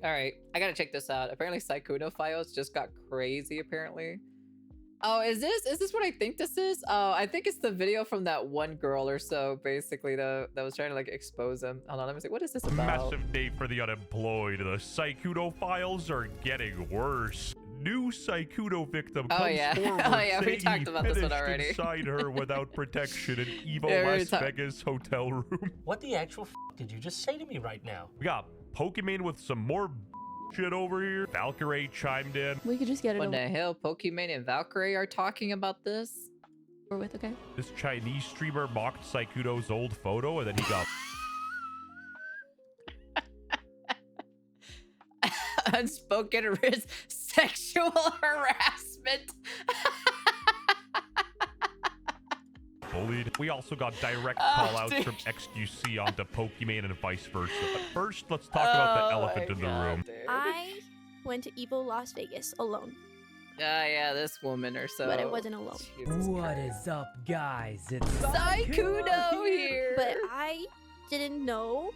All right, I gotta check this out. Apparently, Sykkuno files just got crazy. Apparently. Oh, is this what I think this is? Oh, I think it's the video from that one girl or so, basically, that was trying to like expose him. Hold on, let me see. What is this about? Massive day for the unemployed. The Sykkuno files are getting worse. New Sykkuno victim comes forward oh yeah, we saying talked he about this one finished already. inside her without protection in evil Yeah, Las Vegas hotel room. What the actual f did you just say to me right now? We got Pokemon with some more shit over here. Valkyrie chimed in. We could just get it What the hell? Pokemon and Valkyrie are talking about this? over with, okay? This Chinese streamer mocked Sykkuno's old photo, and then he got Unspoken risk sexual harassment. bullied. We also got direct call-outs from XQC onto Pokemon and vice versa. But first, let's talk about the elephant in the room. Dude. I went to evil Las Vegas alone, Yeah, this woman or so. but I wasn't alone. Jesus What Christ. is up, guys? It's Sykkuno here. But I didn't know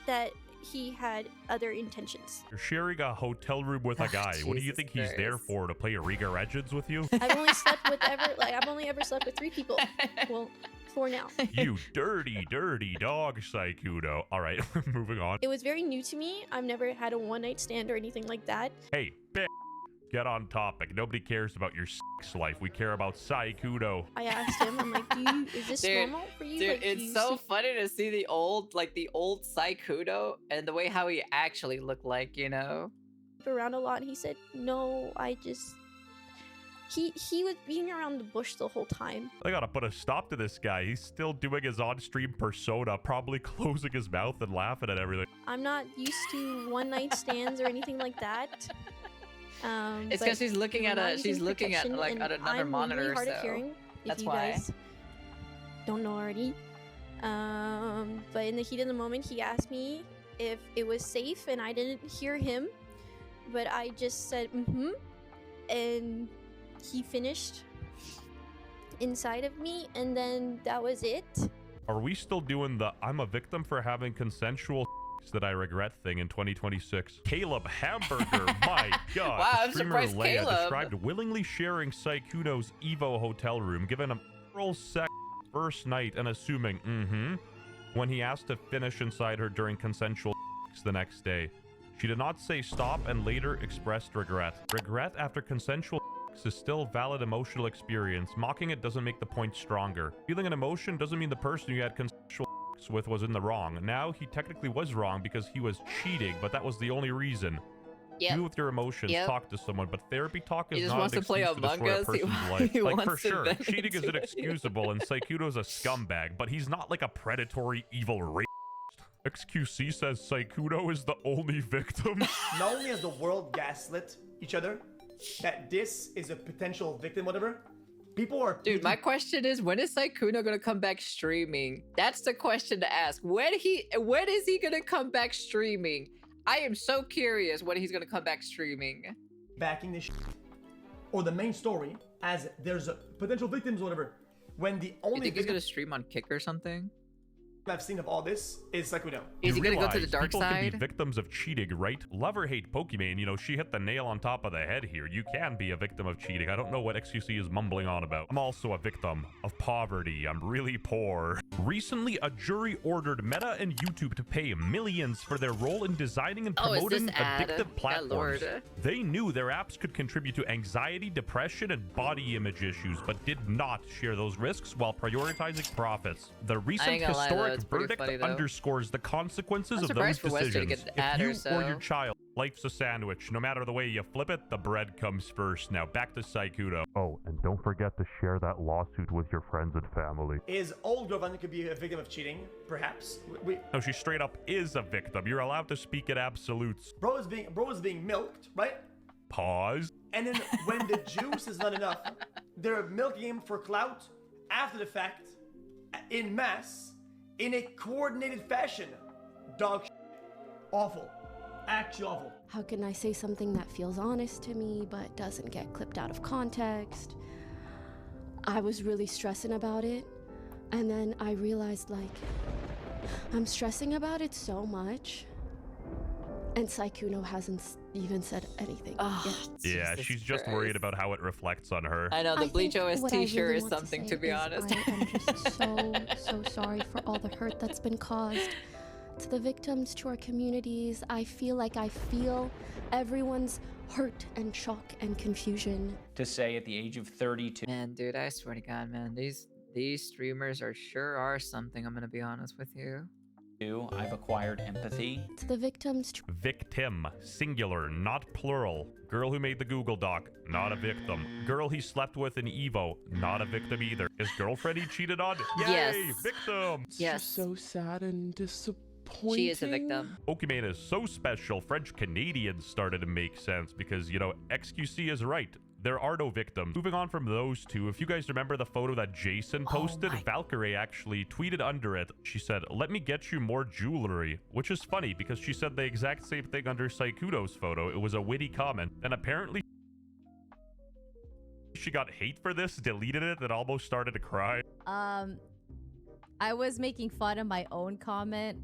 that he had other intentions. You're sharing a hotel room with a guy. What do you Jesus think he's there Christ. for? To play Riga Legends with you? I've only ever slept with 3 people. Well, 4 now. You dirty, dirty dog, Sykkuno. All right, moving on. It was very new to me. I've never had a one-night stand or anything like that. Hey, get on topic. Nobody cares about your sex life. We care about Sykkuno. I asked him, I'm like, is this Dude, normal for you? Dude, Like, do it's you so sleep funny to see the old Sykkuno and the way how he actually looked like, you know? around a lot? And he said, no, I just... He was being around the bush the whole time. I gotta put a stop to this guy. He's still doing his on-stream persona, probably closing his mouth and laughing at everything. I'm not used to one-night stands or anything like that. It's but because she's looking we're at not using protection, like and at another I'm monitor, really hard so of hearing, if that's you why. guys don't know already. But in the heat of the moment, he asked me if it was safe, and I didn't hear him, but I just said and he finished inside of me, and then that was it. Are we still doing the I'm a victim for having consensual that I regret thing in 2026? Caleb Hamburger, my god. Wow, I'm The streamer surprised Leia Caleb. described willingly sharing Sykkuno's Evo hotel room, giving him oral sex first night and assuming, when he asked to finish inside her during consensual the next day. She did not say stop and later expressed regret. Regret after consensual is still valid emotional experience. Mocking it doesn't make the point stronger. Feeling an emotion doesn't mean the person you had consensual with was in the wrong. Now he technically was wrong because he was cheating, but that was the only reason. Yep. Deal with your emotions, Yep. talk to someone, but therapy talk is He just not wants an to play excuse to Among destroy a Us. person's life. He Like, for wants to sure, vent cheating is into it. inexcusable, and Sykkuno's a scumbag, but he's not like a predatory evil rapist. XQC says Sykkuno is the only victim. Not only has the world gaslit each other that this is a potential victim, whatever, people are... Dude, my question is, when is Sykkuno gonna come back streaming? That's the question to ask. When is he gonna come back streaming? I am so curious when he's gonna come back streaming. backing this or the main story as there's a potential victims or whatever, when the You only think he's victim gonna stream on Kick or something? I've seen of all this is Sykkuno. Is he gonna go to the realize dark people can be side? victims of cheating, right? Love or hate Pokemon, you know, she hit the nail on top of the head here. You can be a victim of cheating. I don't know what XQC is mumbling on about. I'm also a victim of poverty. I'm really poor. Recently, a jury ordered Meta and YouTube to pay millions for their role in designing and Oh, is promoting this ad? addictive Good platforms. lord. They knew their apps could contribute to anxiety, depression, and body image issues, but did not share those risks while prioritizing profits. The recent ain't gonna lie, though, historic it's pretty verdict funny, though. underscores the consequences I'm of those surprised for Wes to decisions. get an ad If or you or so. your child, life's a sandwich. No matter the way you flip it, the bread comes first. Now back to Sykkuno. Oh, and don't forget to share that lawsuit with your friends and family. His old girlfriend could be a victim of cheating, perhaps. No, she straight up is a victim. You're allowed to speak in absolutes. Bro is being milked, right? Pause. And then when the juice is not enough, they're milking him for clout after the fact, in mass, in a coordinated fashion. Dog shit. Awful. Actually awful. How can I say something that feels honest to me but doesn't get clipped out of context? I was really stressing about it, and then I realized, like, I'm stressing about it so much And Sykkuno hasn't even said anything yet. Yeah, Jesus she's just Christ. worried about how it reflects on her. I know the I Bleach think OS what I t-shirt really is want something, say to be is honest. I am just so sorry for all the hurt that's been caused to the victims, to our communities. I feel like I feel everyone's hurt and shock and confusion. To say at the age of 32. Man, dude, I swear to God, man, these streamers are something. I'm gonna be honest with you. I've acquired empathy. To the victims, Victim, singular, not plural. Girl who made the Google Doc, not a victim. Girl he slept with in Evo, not a victim either. His girlfriend he cheated on? Yay, Yes. victim! Yes. So sad and disappointing. She is a victim. Pokemon is so special, French Canadians started to make sense because, you know, XQC is right. There are no victims. Moving on from those two, if you guys remember the photo that Jason posted, Valkyrie actually tweeted under it. She said, "Let me get you more jewelry," which is funny because she said the exact same thing under Sykkuno's photo. It was a witty comment. And apparently she got hate for this, deleted it, and almost started to cry. I was making fun of my own comment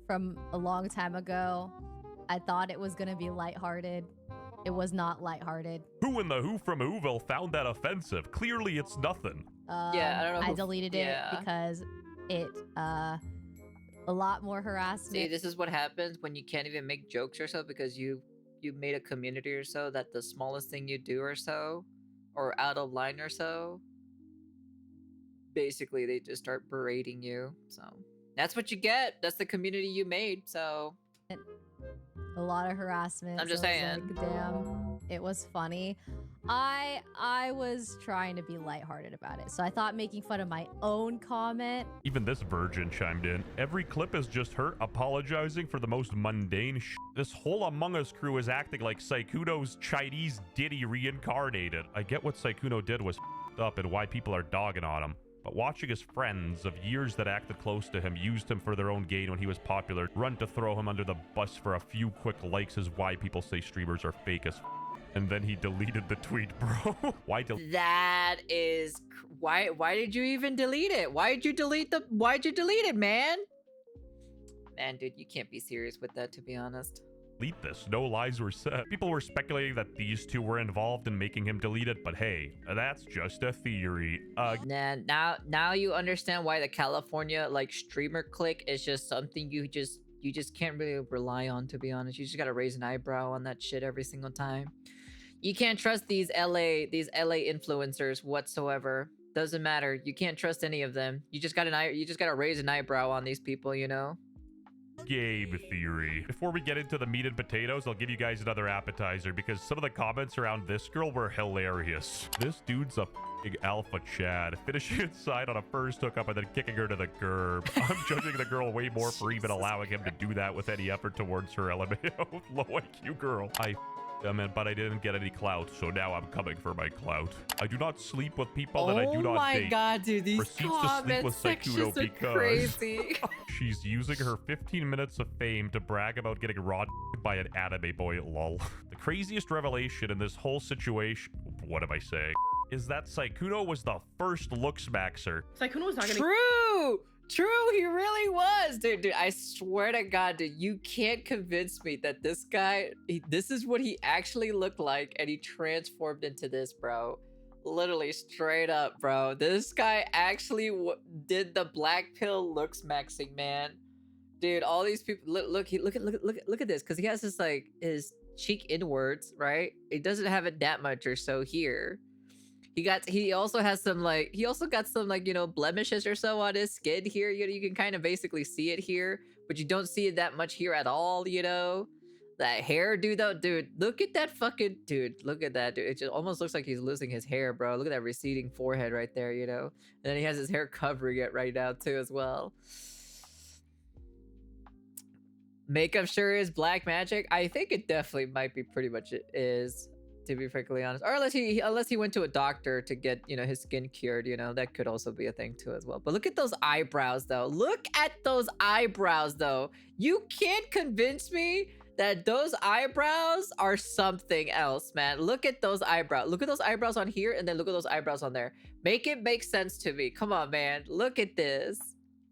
from a long time ago. I thought it was gonna be lighthearted. It was not lighthearted. Who in the Who from Whoville found that offensive? Clearly it's nothing. Yeah, I don't know I who- deleted it yeah. because it a lot more harassment. See, this is what happens when you can't even make jokes or so because you made a community or so that the smallest thing you do or so, or out of line or so, basically they just start berating you. So that's what you get. That's the community you made. So A lot of harassment. I'm just so it was saying. like, damn, it was funny. I was trying to be lighthearted about it, so I thought making fun of my own comment. Even this virgin chimed in. Every clip is just her apologizing for the most mundane sh. This whole Among Us crew is acting like Sykkuno's Chinese Diddy reincarnated. I get what Sykkuno did was f***ed up and why people are dogging on him. But watching his friends of years that acted close to him, used him for their own gain when he was popular, run to throw him under the bus for a few quick likes is why people say streamers are fake as f. And then he deleted the tweet, bro. Why delete? that is why did you even delete it? Why'd you delete it, man? Man, dude, you can't be serious with that, to be honest. Delete this. No lies were said. People were speculating that these two were involved in making him delete it, but hey, that's just a theory. Nah, now you understand why the California like streamer click is just something you just can't really rely on, to be honest. You just gotta raise an eyebrow on that shit every single time. You can't trust these LA influencers whatsoever. Doesn't matter. You can't trust any of them. You just gotta raise an eyebrow on these people, you know? Game theory. Before we get into the meat and potatoes, I'll give you guys another appetizer because some of the comments around this girl were hilarious. This dude's a f***ing alpha Chad, finishing inside on a first hookup and then kicking her to the curb. I'm judging the girl way more for even allowing him to do that with any effort towards her LMAO. Low IQ girl. I but I didn't get any clout, so now I'm coming for my clout. I do not sleep with people that I do not date. Oh my god, dude, these Proceeds to sleep comment with sections Sykkuno are because crazy. she's using her 15 minutes of fame to brag about getting raw by an anime boy, lol. The craziest revelation in this whole situation, what am I saying, is that Sykkuno was the first looks maxer. Sykkuno was not gonna. True, he really was, dude. I swear to God, dude, you can't convince me that this guy, this is what he actually looked like, and he transformed into this, bro. Literally, straight up, bro. This guy actually did the black pill looks maxing, man. Dude, all these people, look at this, because he has this like his cheek inwards, right? It doesn't have it that much or so here. He also got some like, you know, blemishes or so on his skin here. You can kind of basically see it here, but you don't see it that much here at all, you know? That hairdo though, dude, look at that fucking, dude, look at that, dude. It just almost looks like he's losing his hair, bro. Look at that receding forehead right there, you know? And then he has his hair covering it right now too as well. Makeup sure is black magic. I think it definitely might be pretty much it is, to be frankly honest, or unless he went to a doctor to get, you know, his skin cured, you know, that could also be a thing too as well. But look at those eyebrows though. Look at those eyebrows though. You can't convince me that those eyebrows are something else, man. Look at those eyebrows. Look at those eyebrows on here, and then look at those eyebrows on there. Make it make sense to me. Come on, man. Look at this.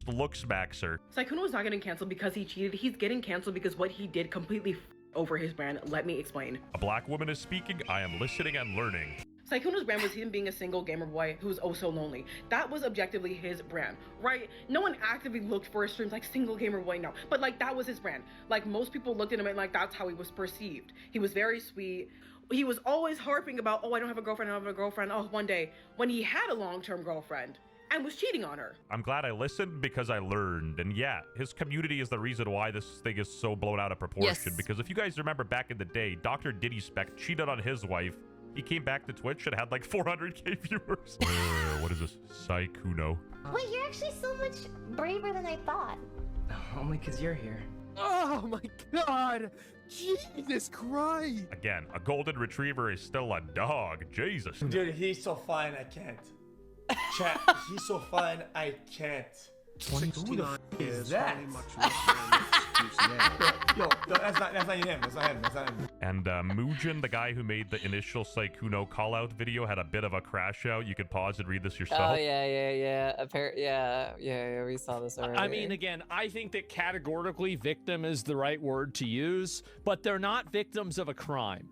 looks maxer. Sykkuno is not getting canceled because he cheated. He's getting canceled because what he did completely over his brand. Let me explain. A black woman is speaking. I am listening and learning. Sykkuno's brand was him being a single gamer boy who's oh so lonely. That was objectively his brand, right? No one actively looked for his streams like single gamer boy, no. But like that was his brand. Like most people looked at him and like that's how he was perceived. He was very sweet. He was always harping about, oh, I don't have a girlfriend, I don't have a girlfriend. Oh, one day when he had a long-term girlfriend and was cheating on her. I'm glad I listened because I learned. And yeah, his community is the reason why this thing is so blown out of proportion. Yes. Because if you guys remember back in the day, Dr. Diddy Spec cheated on his wife. He came back to Twitch and had like 400k viewers. What is this? Sykkuno. Wait, you're actually so much braver than I thought. Only because you're here. Oh my god! Jesus Christ! Again, a golden retriever is still a dog. Jesus. Dude, he's so fine, I can't. Chat, he's so fine, I can't. Who the f is that? Yo, that's not him. That's not him. And Muujin, the guy who made the initial Sykkuno call-out video, had a bit of a crash out. You could pause and read this yourself. Oh yeah. Yeah. We saw this already. I mean, again, I think that categorically victim is the right word to use, but they're not victims of a crime.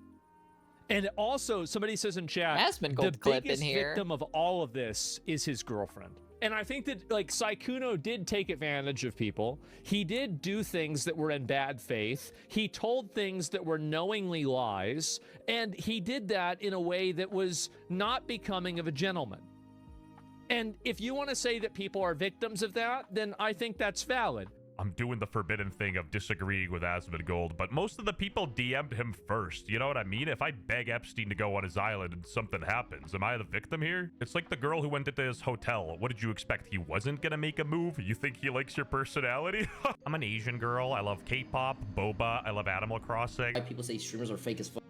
And also, somebody says in chat, the biggest victim of all of this is his girlfriend. And I think that, like, Sykkuno did take advantage of people. He did do things that were in bad faith. He told things that were knowingly lies. And he did that in a way that was not becoming of a gentleman. And if you want to say that people are victims of that, then I think that's valid. I'm doing the forbidden thing of disagreeing with Asmongold, but most of the people DM'd him first. You know what I mean? If I beg Epstein to go on his island and something happens, am I the victim here? It's like the girl who went into his hotel. What did you expect? He wasn't gonna make a move? You think he likes your personality? I'm an Asian girl. I love K-pop, boba. I love Animal Crossing. People say streamers are fake as fuck.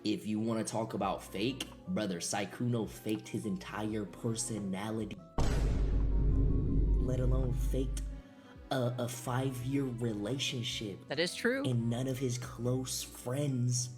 If you want to talk about fake, brother, Sykkuno faked his entire personality. Let alone faked a 5-year relationship. That is true. And none of his close friends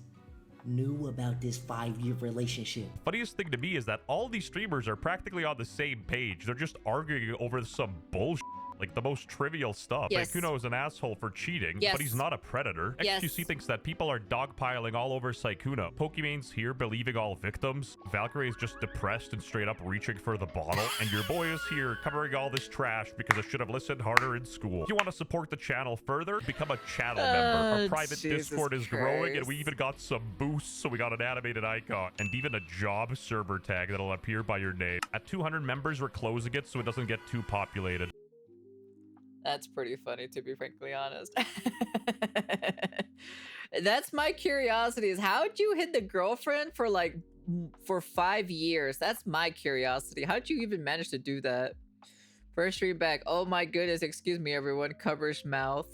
knew about this 5-year relationship. Funniest thing to me is that all these streamers are practically on the same page. They're just arguing over some bullshit. Like the most trivial stuff. Yes. Sykkuno is an asshole for cheating, Yes. but he's not a predator. Yes. XQC thinks that people are dogpiling all over Sykkuno. Pokemon's here believing all victims. Valkyrie is just depressed and straight up reaching for the bottle. And your boy is here covering all this trash because I should have listened harder in school. If you want to support the channel further, become a channel member. Our private Jesus Discord is growing, and we Christ. even got some boosts, so we got an animated icon. And even a job server tag that'll appear by your name. At 200 members, we're closing it so it doesn't get too populated. That's pretty funny, to be frankly honest. That's my curiosity, is how'd you hit the girlfriend for 5 years? That's my curiosity. How'd you even manage to do that? First stream back. Oh my goodness, excuse me everyone. Covers mouth.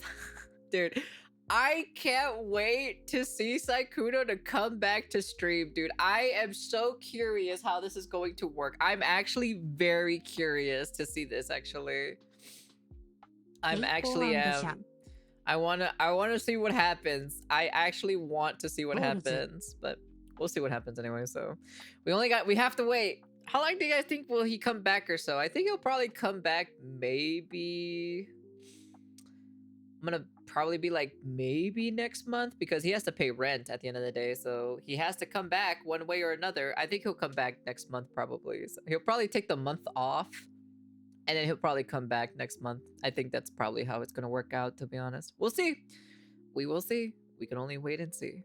Dude, I can't wait to see Sykkuno to come back to stream, dude. I am so curious how this is going to work. I'm actually very curious to see this, actually. I wanna see what happens. I actually want to see what happens, but we'll see what happens anyway. So we have to wait. How long do you guys think will he come back or so? I think he'll probably come back maybe. I'm gonna probably be like maybe next month because he has to pay rent at the end of the day. So he has to come back one way or another. I think he'll come back next month probably. So he'll probably take the month off. And then he'll probably come back next month. I think that's probably how it's going to work out, to be honest. We'll see. We will see. We can only wait and see.